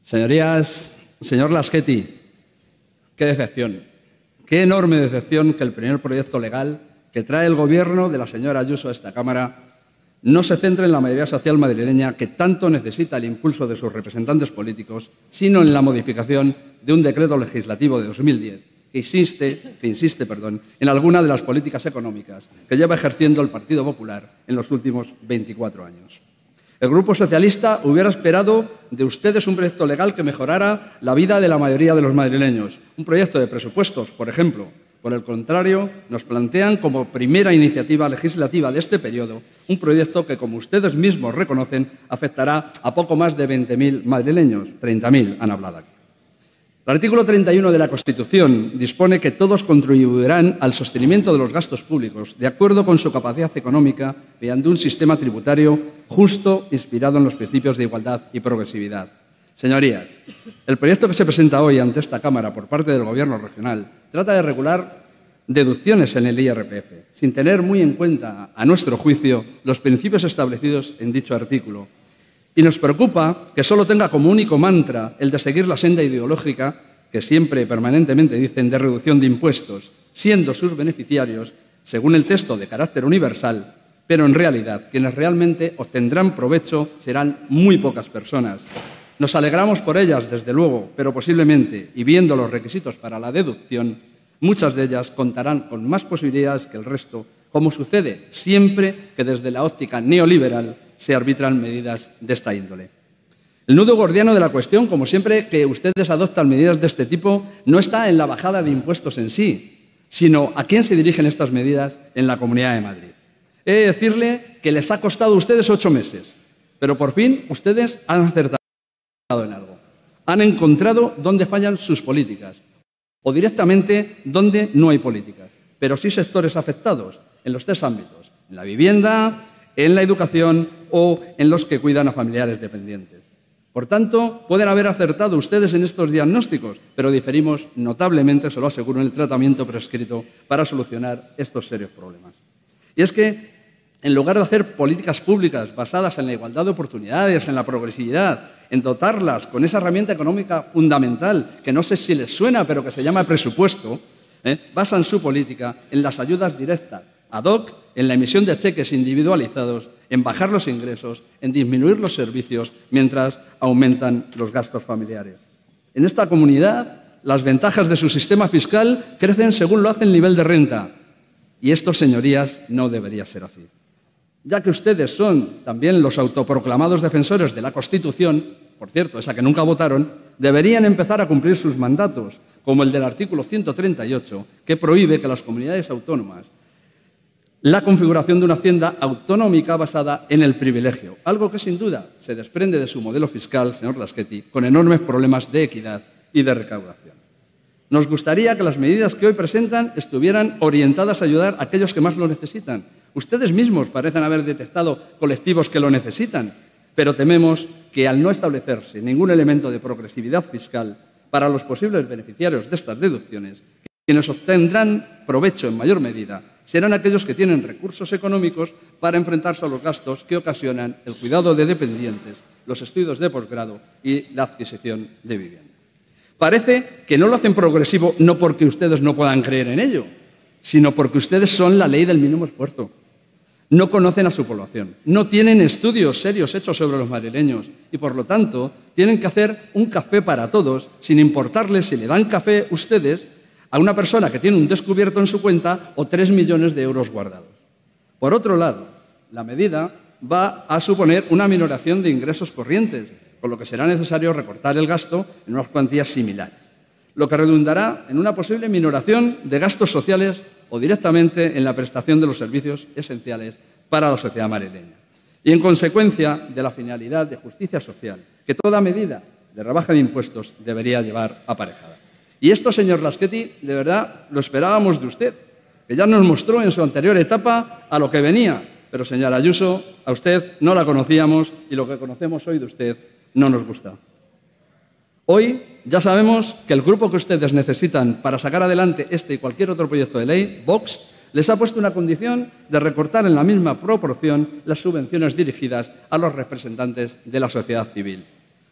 Señorías, señor Laschetti, qué decepción, qué enorme decepción que el primer proyecto legal que trae el Gobierno de la señora Ayuso a esta Cámara no se centre en la mayoría social madrileña que tanto necesita el impulso de sus representantes políticos, sino en la modificación de un decreto legislativo de 2010 que insiste en alguna de las políticas económicas que lleva ejerciendo el Partido Popular en los últimos 24 años. El Grupo Socialista hubiera esperado de ustedes un proyecto legal que mejorara la vida de la mayoría de los madrileños, un proyecto de presupuestos, por ejemplo. Por el contrario, nos plantean como primera iniciativa legislativa de este periodo un proyecto que, como ustedes mismos reconocen, afectará a poco más de 20.000 madrileños, 30.000 han hablado aquí. El artículo 31 de la Constitución dispone que todos contribuirán al sostenimiento de los gastos públicos de acuerdo con su capacidad económica mediante un sistema tributario justo inspirado en los principios de igualdad y progresividad. Señorías, el proyecto que se presenta hoy ante esta Cámara por parte del Gobierno regional trata de regular deducciones en el IRPF, sin tener muy en cuenta, a nuestro juicio, los principios establecidos en dicho artículo. Y nos preocupa que solo tenga como único mantra el de seguir la senda ideológica que siempre y permanentemente dicen de reducción de impuestos, siendo sus beneficiarios, según el texto, de carácter universal, pero en realidad quienes realmente obtendrán provecho serán muy pocas personas. Nos alegramos por ellas, desde luego, pero posiblemente, y viendo los requisitos para la deducción, muchas de ellas contarán con más posibilidades que el resto, como sucede siempre que desde la óptica neoliberal se arbitran medidas de esta índole. El nudo gordiano de la cuestión, como siempre que ustedes adoptan medidas de este tipo, no está en la bajada de impuestos en sí, sino a quién se dirigen estas medidas en la Comunidad de Madrid. He de decirle que les ha costado a ustedes 8 meses, pero por fin ustedes han acertado en algo. Han encontrado dónde fallan sus políticas, o directamente dónde no hay políticas, pero sí sectores afectados en los 3 ámbitos, en la vivienda, en la educación o en los que cuidan a familiares dependientes. Por tanto, pueden haber acertado ustedes en estos diagnósticos, pero diferimos notablemente, se lo aseguro, en el tratamiento prescrito para solucionar estos serios problemas. Y es que, en lugar de hacer políticas públicas basadas en la igualdad de oportunidades, en la progresividad, en dotarlas con esa herramienta económica fundamental, que no sé si les suena, pero que se llama presupuesto, basan su política en las ayudas directas, ad hoc, en la emisión de cheques individualizados, en bajar los ingresos, en disminuir los servicios, mientras aumentan los gastos familiares. En esta comunidad, las ventajas de su sistema fiscal crecen según lo hace el nivel de renta. Y esto, señorías, no debería ser así. Ya que ustedes son también los autoproclamados defensores de la Constitución, por cierto, esa que nunca votaron, deberían empezar a cumplir sus mandatos, como el del artículo 138, que prohíbe que las comunidades autónomas la configuración de una hacienda autonómica basada en el privilegio, algo que sin duda se desprende de su modelo fiscal, señor Laschetti, con enormes problemas de equidad y de recaudación. Nos gustaría que las medidas que hoy presentan estuvieran orientadas a ayudar a aquellos que más lo necesitan. Ustedes mismos parecen haber detectado colectivos que lo necesitan, pero tememos que al no establecerse ningún elemento de progresividad fiscal para los posibles beneficiarios de estas deducciones, quienes obtendrán provecho en mayor medida serán aquellos que tienen recursos económicos para enfrentarse a los gastos que ocasionan el cuidado de dependientes, los estudios de posgrado y la adquisición de vivienda. Parece que no lo hacen progresivo no porque ustedes no puedan creer en ello, sino porque ustedes son la ley del mínimo esfuerzo. No conocen a su población, no tienen estudios serios hechos sobre los madrileños y, por lo tanto, tienen que hacer un café para todos, sin importarles si le dan café ustedes a una persona que tiene un descubierto en su cuenta o 3 millones de euros guardados. Por otro lado, la medida va a suponer una minoración de ingresos corrientes, con lo que será necesario recortar el gasto en unas cuantías similares, lo que redundará en una posible minoración de gastos sociales o directamente en la prestación de los servicios esenciales para la sociedad madrileña. Y en consecuencia de la finalidad de justicia social que toda medida de rebaja de impuestos debería llevar aparejada. Y esto, señor Laschetti, de verdad lo esperábamos de usted, que ya nos mostró en su anterior etapa a lo que venía. Pero, señora Ayuso, a usted no la conocíamos y lo que conocemos hoy de usted no nos gusta. Hoy ya sabemos que el grupo que ustedes necesitan para sacar adelante este y cualquier otro proyecto de ley, Vox, les ha puesto una condición de recortar en la misma proporción las subvenciones dirigidas a los representantes de la sociedad civil.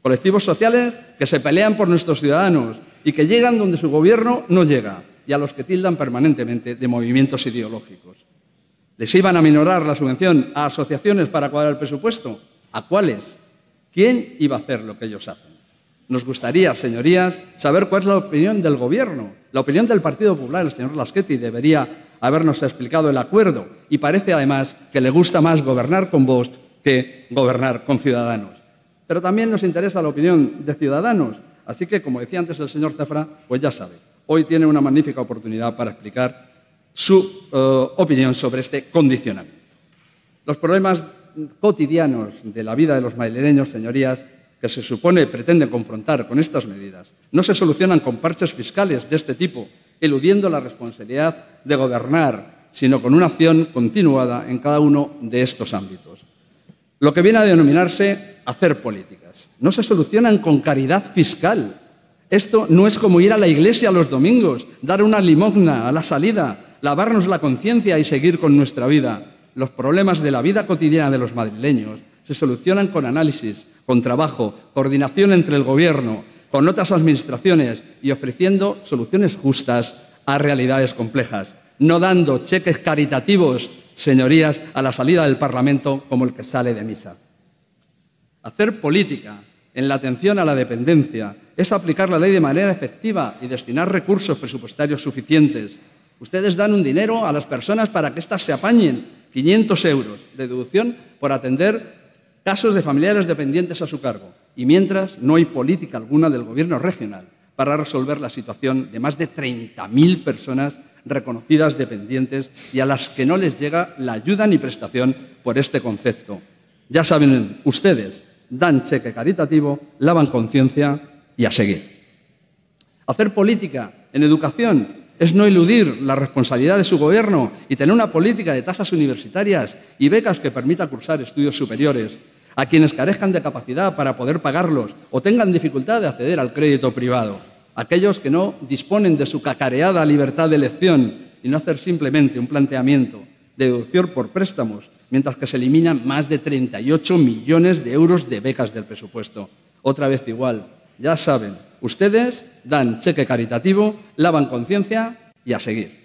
Colectivos sociales que se pelean por nuestros ciudadanos y que llegan donde su gobierno no llega, y a los que tildan permanentemente de movimientos ideológicos. ¿Les iban a minorar la subvención a asociaciones para cuadrar el presupuesto? ¿A cuáles? ¿Quién iba a hacer lo que ellos hacen? Nos gustaría, señorías, saber cuál es la opinión del Gobierno. La opinión del Partido Popular, el señor Laschetti, debería habernos explicado el acuerdo y parece, además, que le gusta más gobernar con Vox que gobernar con Ciudadanos. Pero también nos interesa la opinión de Ciudadanos. Así que, como decía antes el señor Zafra, pues ya sabe, hoy tiene una magnífica oportunidad para explicar su opinión sobre este condicionamiento. Los problemas cotidianos de la vida de los madrileños, señorías, que se supone pretenden confrontar con estas medidas, no se solucionan con parches fiscales de este tipo, eludiendo la responsabilidad de gobernar, sino con una acción continuada en cada uno de estos ámbitos. Lo que viene a denominarse hacer políticas. No se solucionan con caridad fiscal. Esto no es como ir a la iglesia los domingos, dar una limosna a la salida, lavarnos la conciencia y seguir con nuestra vida. Los problemas de la vida cotidiana de los madrileños se solucionan con análisis, con trabajo, coordinación entre el Gobierno, con otras administraciones y ofreciendo soluciones justas a realidades complejas, no dando cheques caritativos, señorías, a la salida del Parlamento como el que sale de misa. Hacer política en la atención a la dependencia es aplicar la ley de manera efectiva y destinar recursos presupuestarios suficientes. Ustedes dan un dinero a las personas para que éstas se apañen, 500 euros de deducción por atender casos de familiares dependientes a su cargo. Y mientras, no hay política alguna del Gobierno regional para resolver la situación de más de 30.000 personas reconocidas dependientes y a las que no les llega la ayuda ni prestación por este concepto. Ya saben ustedes, dan cheque caritativo, lavan conciencia y a seguir. Hacer política en educación es no eludir la responsabilidad de su Gobierno y tener una política de tasas universitarias y becas que permita cursar estudios superiores a quienes carezcan de capacidad para poder pagarlos o tengan dificultad de acceder al crédito privado, aquellos que no disponen de su cacareada libertad de elección y no hacer simplemente un planteamiento de deducción por préstamos, mientras que se eliminan más de 38 millones de euros de becas del presupuesto. Otra vez igual, ya saben, ustedes dan cheque caritativo, lavan conciencia y a seguir.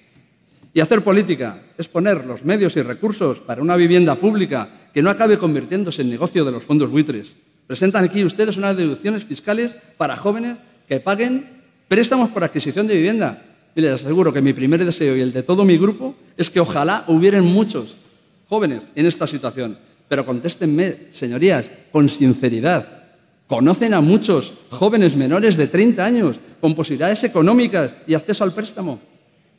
Y hacer política es poner los medios y recursos para una vivienda pública que no acabe convirtiéndose en negocio de los fondos buitres. Presentan aquí ustedes unas deducciones fiscales para jóvenes que paguen préstamos por adquisición de vivienda. Y les aseguro que mi primer deseo y el de todo mi grupo es que ojalá hubieran muchos jóvenes en esta situación. Pero contéstenme, señorías, con sinceridad. ¿Conocen a muchos jóvenes menores de 30 años con posibilidades económicas y acceso al préstamo?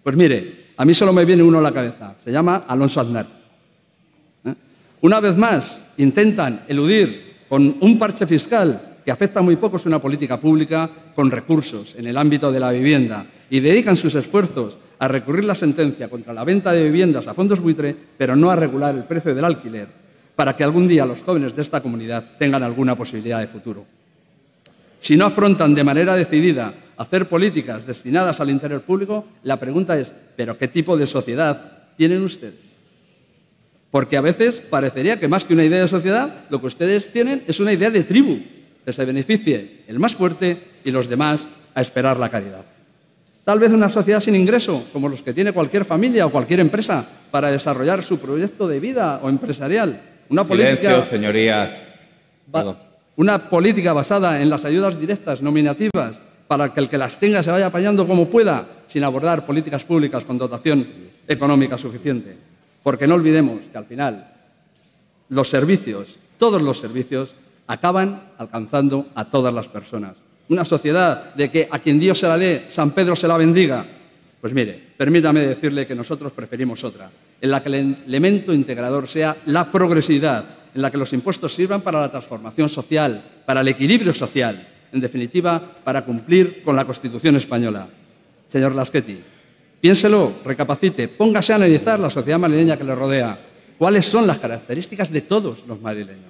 Pues mire, a mí solo me viene uno a la cabeza. Se llama Alonso Aznar. Una vez más, intentan eludir con un parche fiscal que afecta muy poco una política pública con recursos en el ámbito de la vivienda y dedican sus esfuerzos a recurrir la sentencia contra la venta de viviendas a fondos buitre, pero no a regular el precio del alquiler, para que algún día los jóvenes de esta comunidad tengan alguna posibilidad de futuro. Si no afrontan de manera decidida hacer políticas destinadas al interés público, la pregunta es, ¿pero qué tipo de sociedad tienen ustedes? Porque a veces parecería que más que una idea de sociedad, lo que ustedes tienen es una idea de tribu, que se beneficie el más fuerte y los demás a esperar la caridad. Tal vez una sociedad sin ingreso, como los que tiene cualquier familia o cualquier empresa para desarrollar su proyecto de vida o empresarial. Silencio, señorías. Una política basada en las ayudas directas nominativas para que el que las tenga se vaya apañando como pueda, sin abordar políticas públicas con dotación económica suficiente. Porque no olvidemos que al final los servicios, todos los servicios, acaban alcanzando a todas las personas. Una sociedad de que a quien Dios se la dé, San Pedro se la bendiga. Pues mire, permítame decirle que nosotros preferimos otra, en la que el elemento integrador sea la progresividad, en la que los impuestos sirvan para la transformación social, para el equilibrio social, en definitiva, para cumplir con la Constitución española. Señor Laschetti, piénselo, recapacite, póngase a analizar la sociedad madrileña que le rodea. ¿Cuáles son las características de todos los madrileños?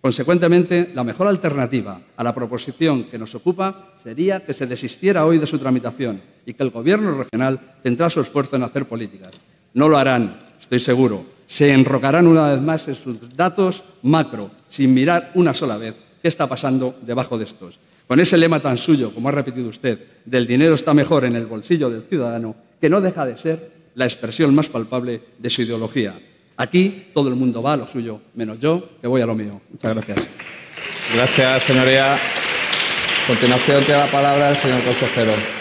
Consecuentemente, la mejor alternativa a la proposición que nos ocupa sería que se desistiera hoy de su tramitación y que el Gobierno regional centrara su esfuerzo en hacer políticas. No lo harán, estoy seguro. Se enrocarán una vez más en sus datos macro, sin mirar una sola vez qué está pasando debajo de estos. Con ese lema tan suyo, como ha repetido usted, del dinero está mejor en el bolsillo del ciudadano, que no deja de ser la expresión más palpable de su ideología. Aquí todo el mundo va a lo suyo, menos yo, que voy a lo mío. Muchas gracias. Gracias, señoría. A continuación tiene la palabra el señor consejero.